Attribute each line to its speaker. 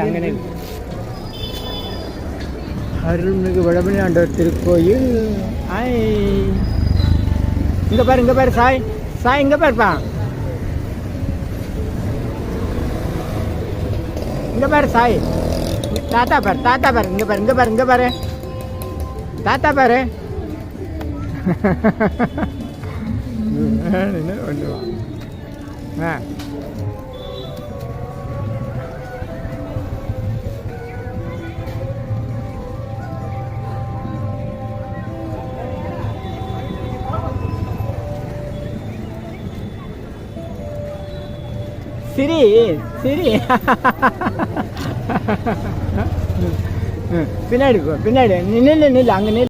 Speaker 1: அங்கே நில். அருள்மிகு வடபழனி ஆண்டவர் திருக்கோயில். இங்கே பாரு சாய் இங்கே பாருப்பா. இங்கே பாரு சாய். தாத்தா பாரு இங்கே பாரு தாத்தா பாரு. ஆ சிரி பின்னாடி நில்லு அங்கே நில்லு.